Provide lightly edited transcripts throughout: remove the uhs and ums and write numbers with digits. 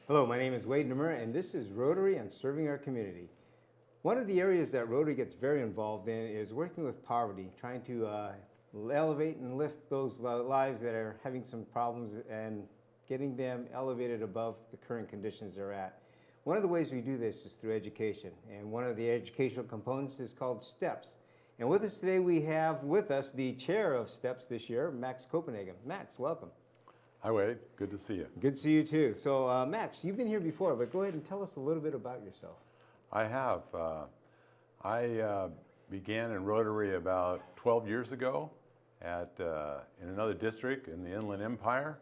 Hello, my name is Wade Nomura, and this is Rotary and Serving Our Community. One of the areas that Rotary gets very involved in is working with poverty, trying to elevate and lift those lives that are having some problems and getting them elevated above the current conditions they're at. One of the ways we do this is through education, and one of the educational components is called STEPS. And with us today, we have with us the chair of STEPS this year, Max Copenhagen. Max, welcome. Hi, Wade. Good to see you. Good to see you too. So, Max, you've been here before, but go ahead and tell us a little bit about yourself. I have. I began in Rotary about 12 years ago in another district in the Inland Empire,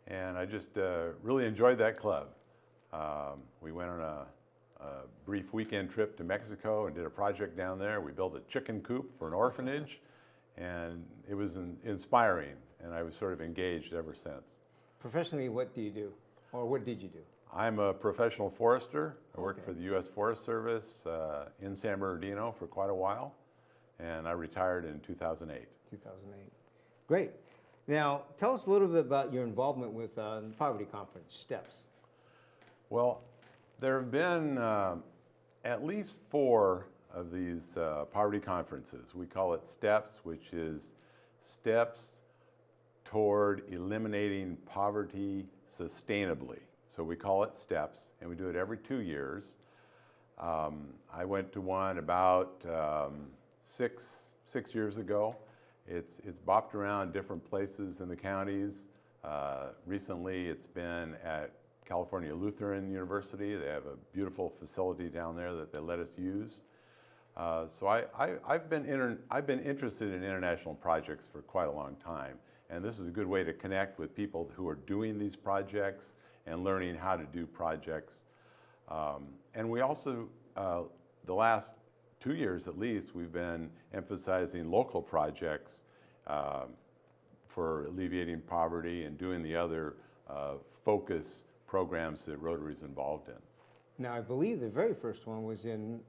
and I just really enjoyed that club. We went on a brief weekend trip to Mexico and did a project down there. We built a chicken coop for an orphanage, and it was inspiring, and I was sort of engaged ever since. Professionally, what do you do, or what did you do? I'm a professional forester. I worked for the U.S. Forest Service in San Bernardino for quite a while, and I retired in 2008. 2008. Great. Now, tell us a little bit about your involvement with the Poverty Conference, STEPS. Well, there have been at least 4 of these poverty conferences. We call it STEPS, which is Steps Toward Eliminating Poverty Sustainably. So we call it STEPS, and we do it every 2 years. I went to one about 6 years ago. It's bopped around different places in the counties. Recently, it's been at California Lutheran University. They have a beautiful facility down there that they let us use. So I've been interested in international projects for quite a long time, and this is a good way to connect with people who are doing these projects and learning how to do projects. And we also, the last 2 years at least, we've been emphasizing local projects for alleviating poverty and doing the other focus programs that Rotary is involved in. Now, I believe the very first one was in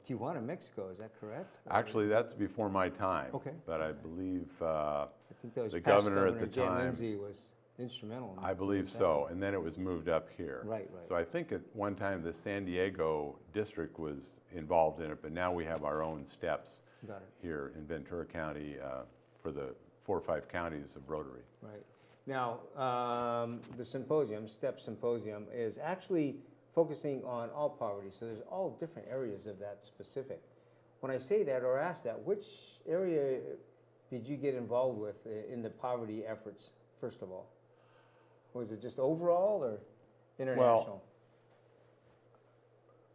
Tijuana, Mexico. Is that correct? Actually, that's before my time. Okay. But I believe I think that was the governor at the Jan time Lindsay was instrumental. I believe so, and then it was moved up here. Right. So I think at one time the San Diego district was involved in it, but now we have our own STEPS here in Ventura County for the 4 or 5 counties of Rotary. Right. Now, the symposium, STEPS Symposium, is actually focusing on all poverty, so there's all different areas of that specific. When I say that or ask that, which area did you get involved with in the poverty efforts, first of all? Was it just overall or international?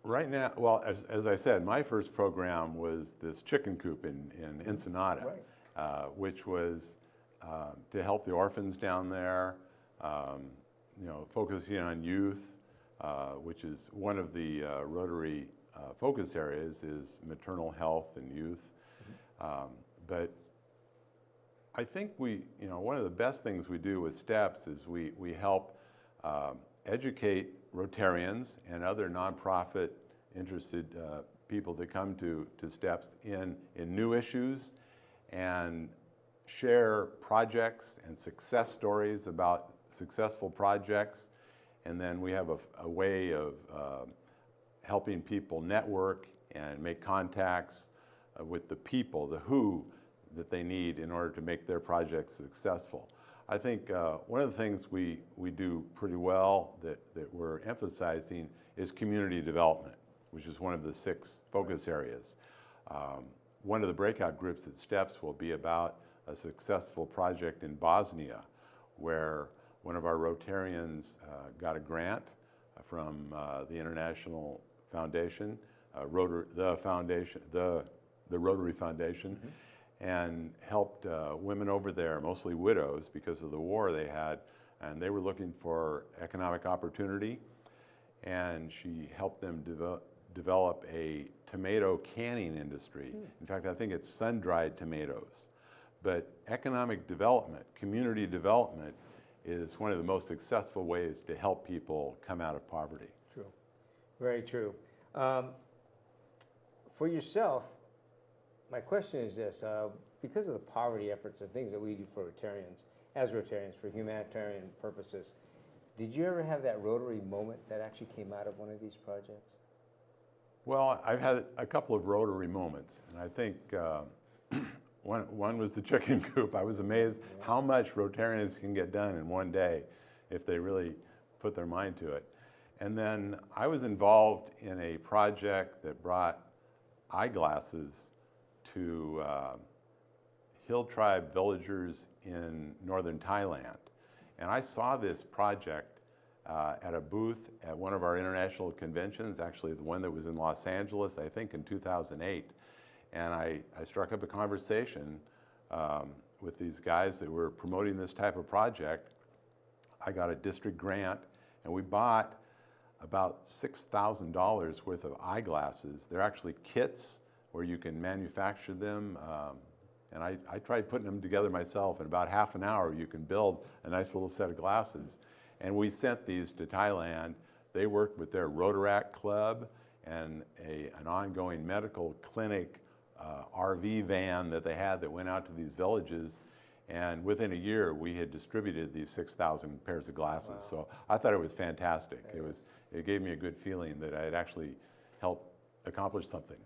Well, right now, well, as I said, my first program was this chicken coop in Ensenada, which was to help the orphans down there, focusing on youth, which is one of the Rotary focus areas is maternal health and youth. But I think one of the best things we do with STEPS is we help educate Rotarians and other nonprofit interested people that come to STEPS in new issues and share projects and success stories about successful projects. And then we have a way of helping people network and make contacts with the people, the who that they need in order to make their projects successful. I think one of the things we do pretty well that we're emphasizing is community development, which is one of the 6 focus areas. One of the breakout groups at STEPS will be about a successful project in Bosnia, where one of our Rotarians got a grant from the International Foundation, the Rotary Foundation, and helped women over there, mostly widows because of the war they had, and they were looking for economic opportunity, and she helped them develop a tomato canning industry. In fact, I think it's sun-dried tomatoes. But economic development, community development, is one of the most successful ways to help people come out of poverty. True. Very true. For yourself, my question is this. Because of the poverty efforts and things that we do for Rotarians, as Rotarians, for humanitarian purposes, Did you ever have that Rotary moment that actually came out of one of these projects? Well, I've had a couple of Rotary moments, and I think one was the chicken coop. I was amazed how much Rotarians can get done in one day if they really put their mind to it. And then I was involved in a project that brought eyeglasses to Hill Tribe villagers in northern Thailand. And I saw this project at a booth at one of our international conventions, actually the one that was in Los Angeles, I think in 2008. And I struck up a conversation with these guys that were promoting this type of project. I got a district grant, and we bought about $6,000 worth of eyeglasses. They're actually kits where you can manufacture them. And I tried putting them together myself. In about half an hour, you can build a nice little set of glasses. And we sent these to Thailand. They worked with their Rotary Club and an ongoing medical clinic RV van that they had that went out to these villages. And within a year, we had distributed these 6,000 pairs of glasses. Wow. So I thought it was fantastic. It gave me a good feeling that I had actually helped accomplish something.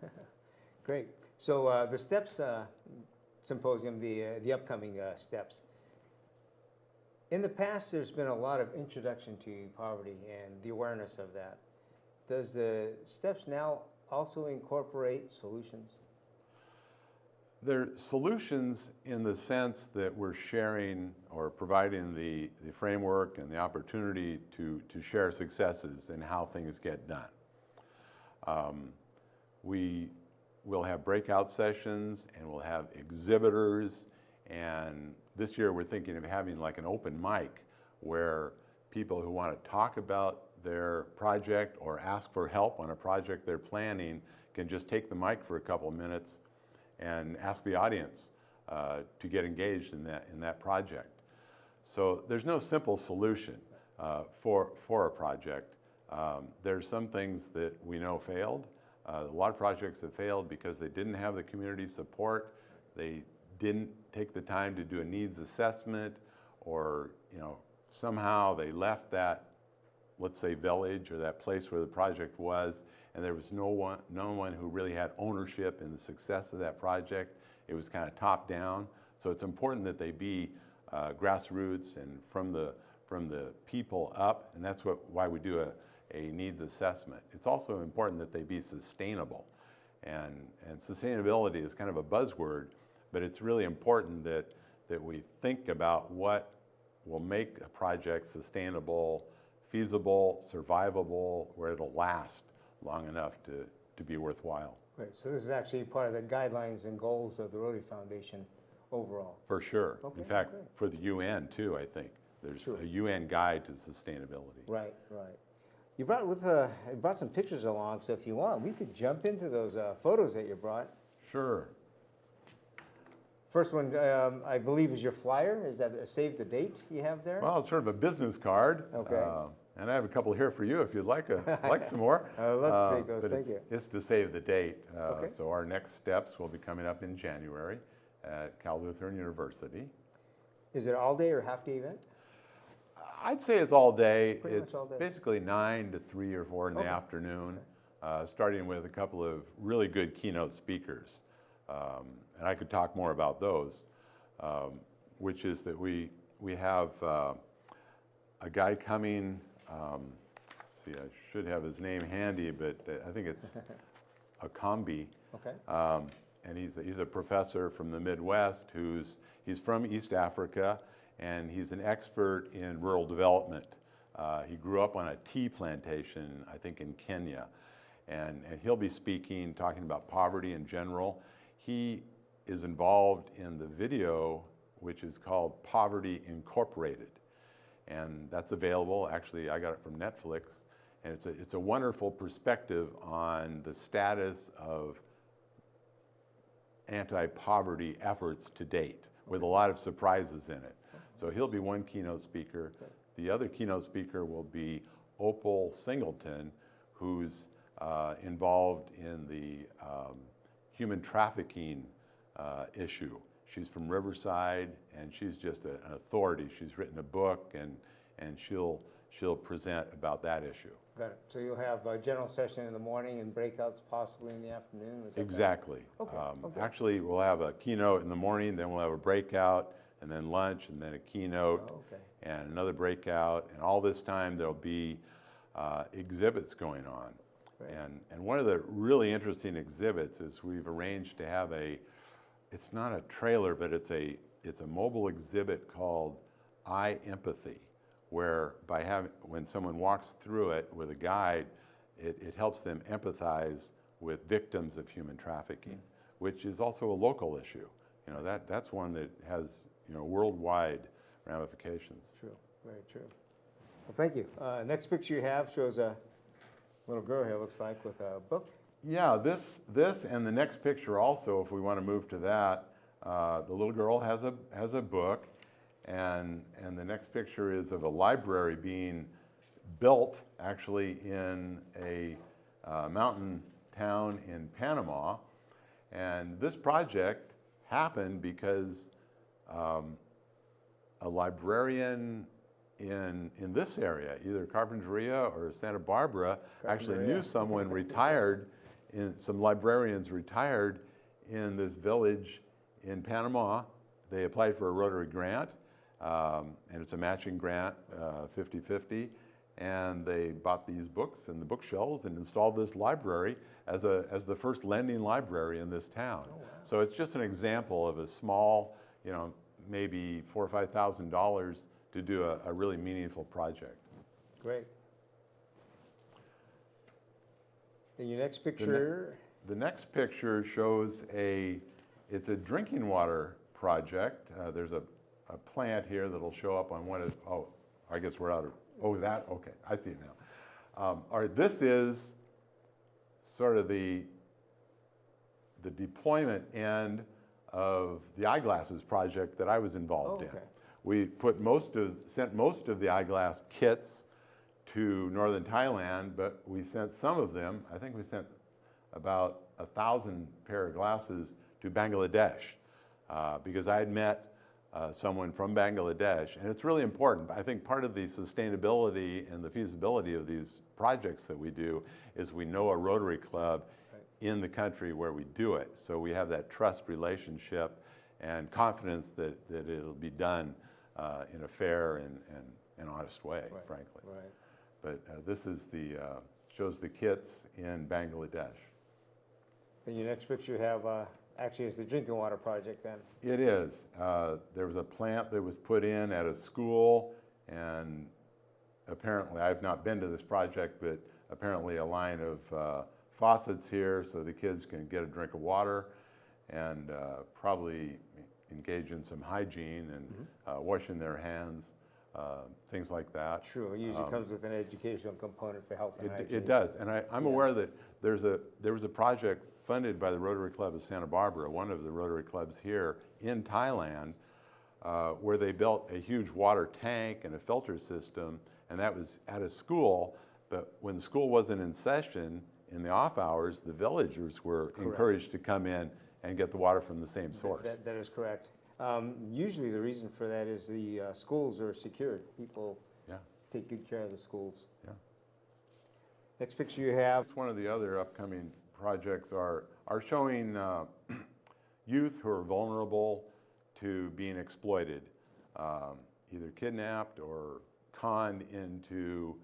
Great. So the STEPS symposium, the upcoming STEPS. In the past, there's been a lot of introduction to poverty and the awareness of that. Does the STEPS now also incorporate solutions? They're solutions in the sense that we're sharing or providing the framework and the opportunity to share successes and how things get done. We will have breakout sessions and we'll have exhibitors, and this year we're thinking of having like an open mic where people who want to talk about their project or ask for help on a project they're planning can just take the mic for a couple of minutes and ask the audience to get engaged in that project. So there's no simple solution for a project. There's some things that we know failed. A lot of projects have failed because they didn't have the community support. They didn't take the time to do a needs assessment, or somehow they left that, let's say, village or that place where the project was, and there was no one who really had ownership in the success of that project. It was kind of top down. So it's important that they be grassroots and from the people up, and that's why we do a needs assessment. It's also important that they be sustainable, and sustainability is kind of a buzzword, but it's really important that we think about what will make a project sustainable, feasible, survivable, where it'll last long enough to be worthwhile. Great. So this is actually part of the guidelines and goals of the Rotary Foundation overall. For sure. Okay, in fact, great. for the UN too, I think. There's Sure. a UN guide to sustainability. Right, right. You brought some pictures along, so if you want, we could jump into those photos that you brought. Sure. First one, I believe, is your flyer. Is that a save the date you have there? Well, it's sort of a business card. Okay. And I have a couple here for you if you'd like some more. I'd love to take those, but thank you. It's to save the date. Okay. So our next steps will be coming up in January at Cal Lutheran University. Is it an all-day or half-day event? I'd say it's all day. Pretty much It's all day. basically 9 to 3 or 4 in the afternoon, starting with a couple of really good keynote speakers. And I could talk more about those, which is that we have a guy coming, see, I should have his name handy, but I think it's Akambi. Okay. And he's a professor from the Midwest he's from East Africa, and he's an expert in rural development. He grew up on a tea plantation, I think in Kenya, and he'll be speaking, talking about poverty in general. He is involved in the video, which is called Poverty Incorporated, and that's available. Actually, I got it from Netflix, and it's a wonderful perspective on the status of anti-poverty efforts to date, with a lot of surprises in it. So he'll be one keynote speaker. The other keynote speaker will be Opal Singleton, who's involved in the human trafficking issue. She's from Riverside, and she's just an authority. She's written a book, and she'll she'll present about that issue. Got it. So you'll have a general session in the morning and breakouts possibly in the afternoon? Is that Exactly. Okay, okay. Actually, we'll have a keynote in the morning, then we'll have a breakout, and then lunch, and then a keynote, okay. and another breakout. And all this time, there'll be exhibits going on. Right. And one of the really interesting exhibits is we've arranged to have it's not a trailer, but it's a mobile exhibit called I Empathy, where when someone walks through it with a guide, it helps them empathize with victims of human trafficking, which is also a local issue. You know, that's one that has, you know, worldwide ramifications. True, very true. Well, thank you. Next picture you have shows a little girl here, looks like, with a book. Yeah, this and the next picture also, if we want to move to that, the little girl has a book, and the next picture is of a library being built actually in a mountain town in Panama. And this project happened because a librarian in this area, either Carpinteria or Santa Barbara, actually knew someone retired, some librarians retired in this village in Panama. They applied for a Rotary grant, and it's a matching grant, 50-50, and they bought these books and the bookshelves and installed this library as the first lending library in this town. Oh, wow. So it's just an example of a small, you know, maybe $4,000 or $5,000 to do a really meaningful project. Great. Then your next picture. The next picture shows it's a drinking water project. There's a plant here that'll show up on one of, oh, I guess we're out of, oh, that, okay, I see it now. All right, this is sort of the deployment end of the eyeglasses project that I was involved in. We sent most of the eyeglass kits to northern Thailand, but we sent some of them, I think we sent about 1,000 pair of glasses to Bangladesh because I had met someone from Bangladesh, and it's really important. I think part of the sustainability and the feasibility of these projects that we do is we know a Rotary Club in the country where we do it. So we have that trust relationship and confidence that it'll be done in a fair and honest way, frankly. Right. But this is shows the kits in Bangladesh. Then your next picture you have actually is the drinking water project then. It is. There was a plant that was put in at a school, and apparently, I've not been to this project, but apparently a line of faucets here so the kids can get a drink of water and probably engage in some hygiene and washing their hands, things like that. True, it usually comes with an educational component for health and hygiene. It does, and I'm aware that there was a project funded by the Rotary Club of Santa Barbara, one of the Rotary Clubs here in Thailand, where they built a huge water tank and a filter system, and that was at a school, but when the school wasn't in session, in the off hours, the villagers were encouraged to come in and get the water from the same source. That is correct. Usually the reason for that is the schools are secured. People take good care of the schools. Yeah. Next picture you have. One of the other upcoming projects are showing youth who are vulnerable to being exploited, either kidnapped or conned into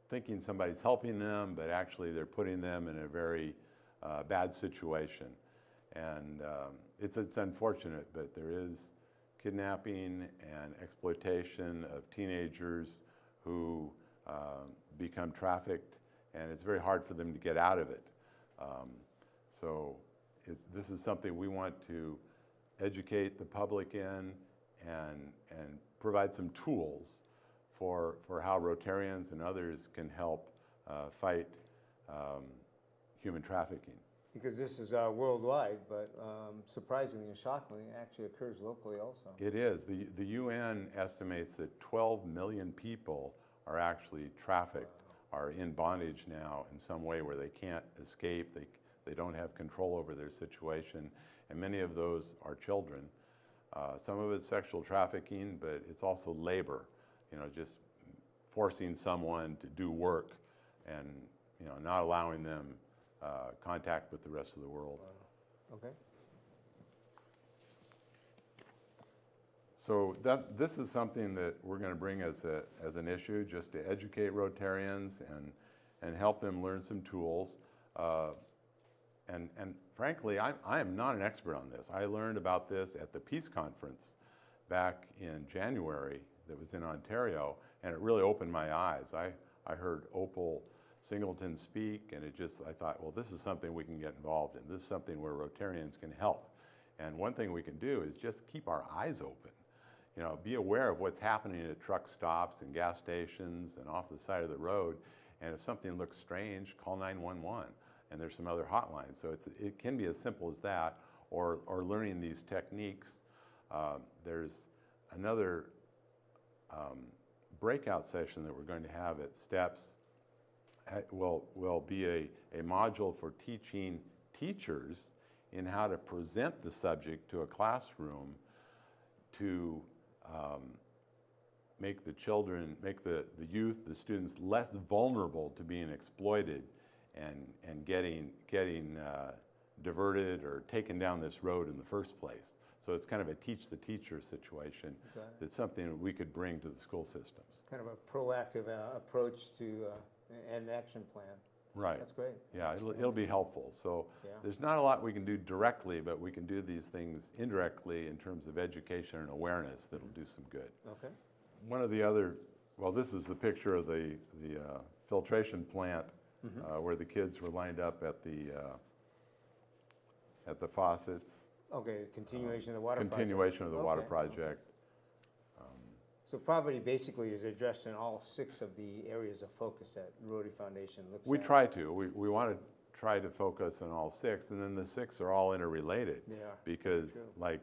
thinking somebody's helping them, but actually they're putting them in a very bad situation. And it's unfortunate, but there is kidnapping and exploitation of teenagers who become trafficked, and it's very hard for them to get out of it. So this is something we want to educate the public in and provide some tools for how Rotarians and others can help fight human trafficking. Because this is worldwide, but surprisingly and shockingly, it actually occurs locally also. It is. The UN estimates that 12 million people are actually trafficked, are in bondage now in some way where they can't escape, they don't have control over their situation, and many of those are children. Some of it's sexual trafficking, but it's also labor, you know, just forcing someone to do work and not allowing them contact with the rest of the world. Okay. So this is something that we're going to bring as an issue, just to educate Rotarians and help them learn some tools. And frankly, I am not an expert on this. I learned about this at the Peace Conference back in January that was in Ontario, and it really opened my eyes. I heard Opal Singleton speak, and I thought, well, this is something we can get involved in. This is something where Rotarians can help. And one thing we can do is just keep our eyes open. Be aware of what's happening at truck stops and gas stations and off the side of the road. And if something looks strange, call 911. And there's some other hotlines. So it can be as simple as that, or learning these techniques. There's another breakout session that we're going to have at STEPS. Will be a module for teaching teachers in how to present the subject to a classroom to make the children, make the youth, the students less vulnerable to being exploited and getting diverted or taken down this road in the first place. So it's kind of a teach the teacher situation. Okay. That's something that we could bring to the school systems. Kind of a proactive approach to an action plan. Right. That's great. Yeah, it'll be helpful. So Yeah. there's not a lot we can do directly, but we can do these things indirectly in terms of education and awareness that'll do some good. Okay. One of the other, well, this is the picture of the filtration plant where the kids were lined up at the faucets. Okay, continuation of the water project. Continuation of the water Okay. project. So poverty basically is addressed in all 6 of the areas of focus that Rotary Foundation looks We at. try to. We want to try to focus on all 6, and then the 6 are all interrelated. They are. Because, True. like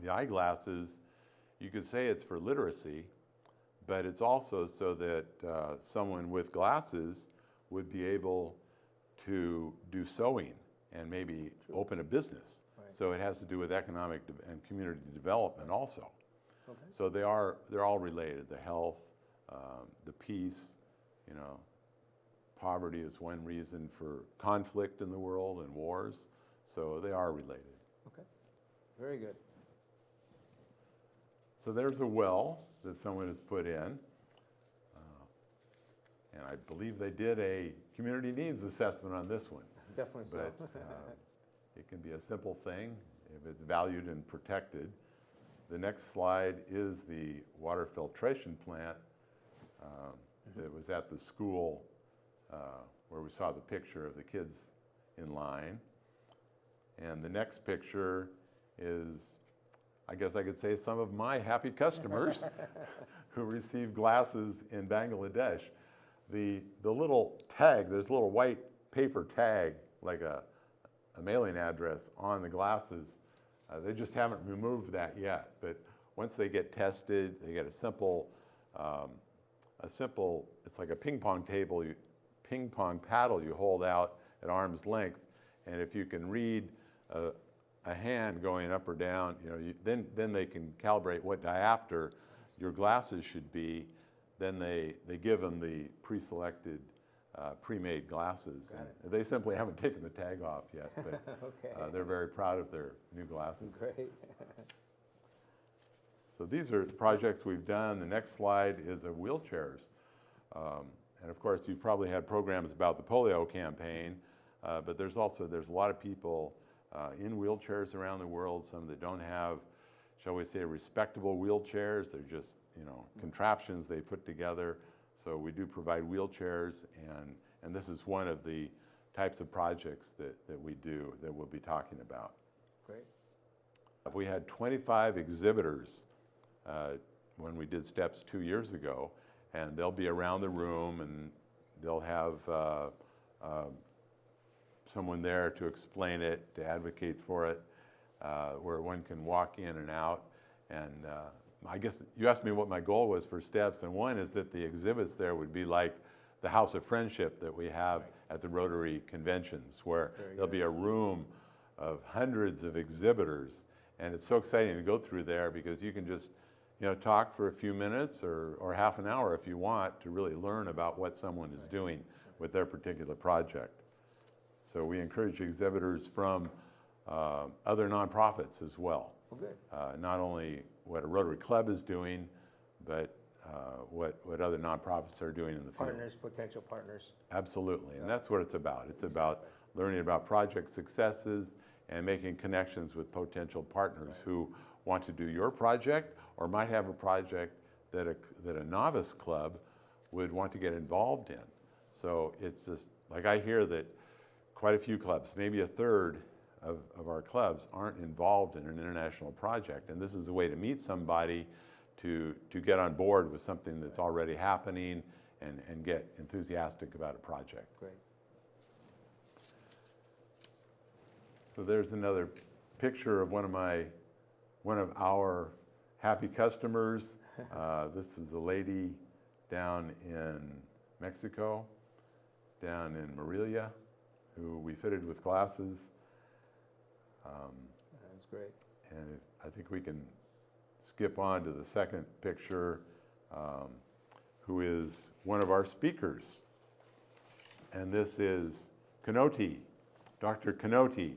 the eyeglasses, you could say it's for literacy, but it's also so that someone with glasses would be able to do sewing and maybe open a business. Right. So it has to do with economic and community development also. Okay. So they're all related. The health, the peace, poverty is one reason for conflict in the world and wars. So they are related. Okay. Very good. So there's a well that someone has put in. And I believe they did a community needs assessment on this one. Definitely so. But it can be a simple thing if it's valued and protected. The next slide is the water filtration plant that was at the school where we saw the picture of the kids in line. And the next picture is, I guess I could say, some of my happy customers who received glasses in Bangladesh. The little tag, there's a little white paper tag, like a mailing address on the glasses. They just haven't removed that yet, but once they get tested, they get a simple, it's like a ping pong paddle you hold out at arm's length, and if you can read a hand going up or down, then they can calibrate what diopter your glasses should be. Then they give them the pre-selected pre-made glasses. And they simply haven't taken the tag off yet, but Okay. they're very proud of their new glasses. Great. So these are the projects we've done. The next slide is of wheelchairs. And of course, you've probably had programs about the polio campaign, but there's a lot of people in wheelchairs around the world, some that don't have, shall we say, respectable wheelchairs. They're just, contraptions they put together. So we do provide wheelchairs, and this is one of the types of projects that we do that we'll be talking about. Great. We had 25 exhibitors when we did STEPS 2 years ago, and they'll be around the room, and they'll have someone there to explain it, to advocate for it, where one can walk in and out. And I guess you asked me what my goal was for STEPS, and one is that the exhibits there would be like the House of Friendship that we have at the Rotary conventions, where there'll be a room of hundreds of exhibitors. And it's so exciting to go through there because you can just talk for a few minutes or half an hour if you want to really learn about what someone is doing with their particular project. So we encourage exhibitors from other nonprofits as well. Well, good. Not only what a Rotary Club is doing, but what other nonprofits are doing in the field. Partners, potential partners. Absolutely, and that's what it's about. It's about learning about project successes and making connections with potential partners who want to do your project or might have a project that a novice club would want to get involved in. So it's just, like I hear that quite a few clubs, maybe a third of our clubs aren't involved in an international project, and this is a way to meet somebody to get on board with something that's already happening and get enthusiastic about a project. Great. So there's another picture of one of our happy customers. This is a lady down in Mexico, down in Morelia, who we fitted with glasses. That's great. And I think we can skip on to the second picture, who is one of our speakers. And this is Canoti, Dr. Canoti.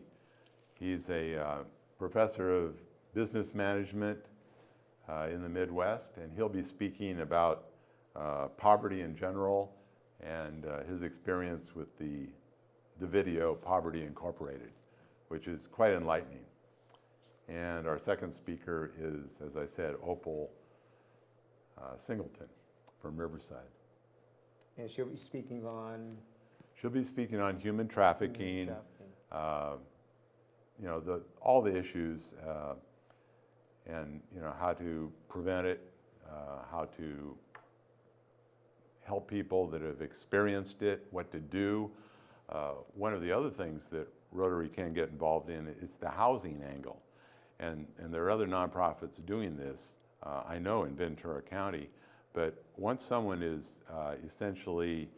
He's a professor of business management in the Midwest, and he'll be speaking about poverty in general and his experience with the video Poverty Incorporated, which is quite enlightening. And our second speaker is, as I said, Opal Singleton from Riverside. And she'll be speaking on? She'll be speaking on human trafficking, all the issues, and how to prevent it, how to help people that have experienced it, what to do. One of the other things that Rotary can get involved in is the housing angle. And there are other nonprofits doing this, I know in Ventura County, but once someone is essentially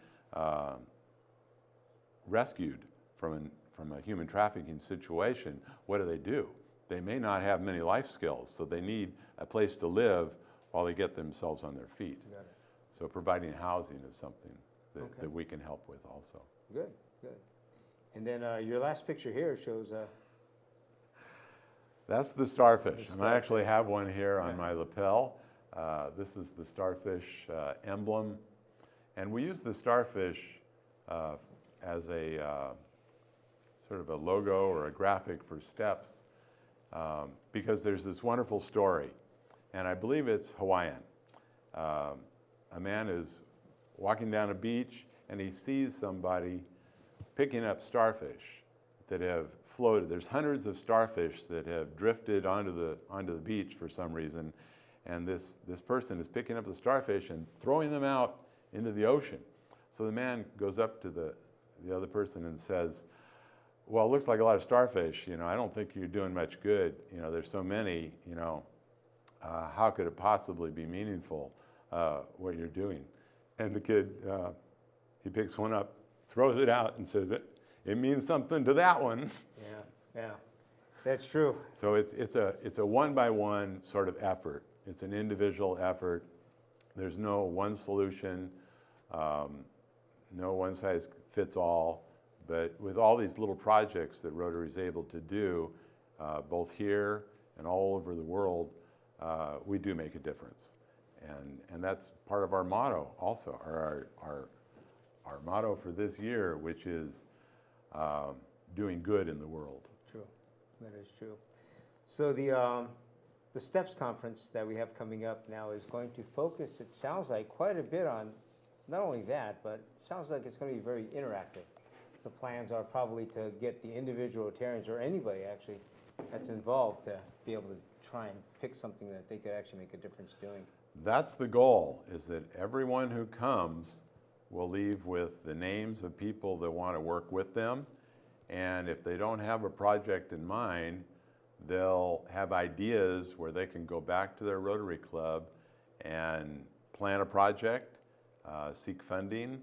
rescued from a human trafficking situation, what do? They may not have many life skills, so they need a place to live while they get themselves on their feet. Got it. So providing housing is something that we can help with also. Good, good. And then your last picture here shows that's the starfish, and I actually have one here on my lapel. This is the starfish emblem, and we use the starfish as a sort of a logo or a graphic for STEPS because there's this wonderful story, and I believe it's Hawaiian. A man is walking down a beach and he sees somebody picking up starfish that have floated. There's hundreds of starfish that have drifted onto the beach for some reason, and this person is picking up the starfish and throwing them out into the ocean. So the man goes up to the other person and says, well, it looks like a lot of starfish, I don't think you're doing much good, there's so many, how could it possibly be meaningful, what you're doing? And the kid, he picks one up, throws it out and says, it means something to that one. Yeah, that's true. So it's a one-by-one sort of effort. It's an individual effort. There's no one solution, no one size fits all. But with all these little projects that Rotary is able to do, both here and all over the world, we do make a difference. And that's part of our motto also, our motto for this year, which is doing good in the world. True, that is true. So the STEPS conference that we have coming up now is going to focus, it sounds like, quite a bit on not only that, but it sounds like it's going to be very interactive. The plans are probably to get the individual Rotarians or anybody actually that's involved to be able to try and pick something that they could actually make a difference doing. That's the goal, is that everyone who comes will leave with the names of people that want to work with them. And if they don't have a project in mind, they'll have ideas where they can go back to their Rotary Club and plan a project, seek funding,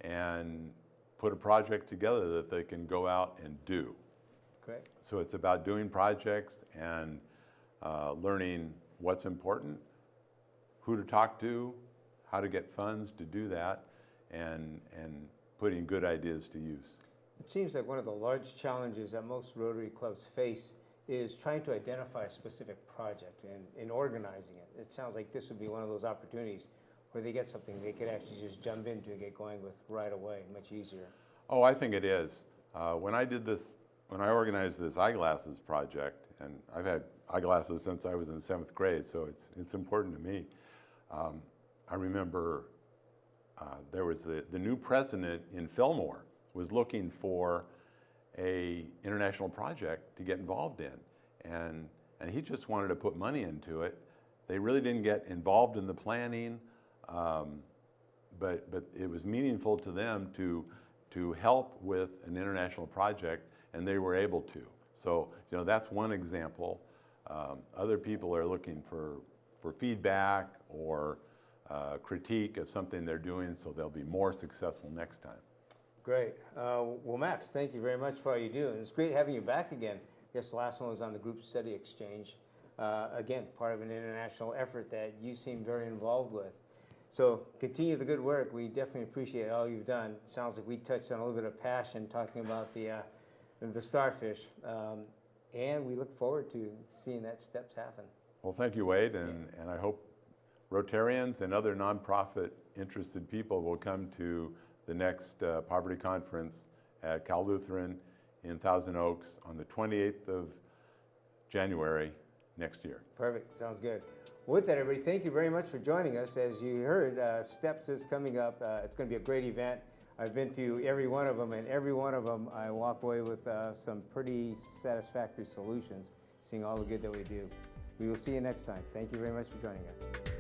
and put a project together that they can go out and do. Great. So it's about doing projects and learning what's important, who to talk to, how to get funds to do that, and putting good ideas to use. It seems like one of the large challenges that most Rotary clubs face is trying to identify a specific project and organizing it. It sounds like this would be one of those opportunities where they get something they could actually just jump into and get going with right away, much easier. Oh, I think it is. When I organized this eyeglasses project, and I've had eyeglasses since I was in 7th grade, so it's important to me. I remember there was the new president in Fillmore was looking for a international project to get involved in, and he just wanted to put money into it. They really didn't get involved in the planning, but it was meaningful to them to help with an international project, and they were able to. So, you know, that's one example. Other people are looking for feedback or critique of something they're doing, so they'll be more successful next time. Great. Well, Max, thank you very much for all you do. And it's great having you back again. I guess the last one was on the group study exchange. Again, part of an international effort that you seem very involved with. So continue the good work. We definitely appreciate all you've done. It sounds like we touched on a little bit of passion talking about the starfish. And we look forward to seeing that steps happen. Well, thank you, Wade, and I hope Rotarians and other nonprofit interested people will come to the next Poverty Conference at Cal Lutheran in Thousand Oaks on the 28th of January next year. Perfect. Sounds good. With that, everybody, thank you very much for joining us. As you heard, STEPS is coming up. It's going to be a great event. I've been to every one of them, and every one of them I walk away with some pretty satisfactory solutions, seeing all the good that we do. We will see you next time. Thank you very much for joining us.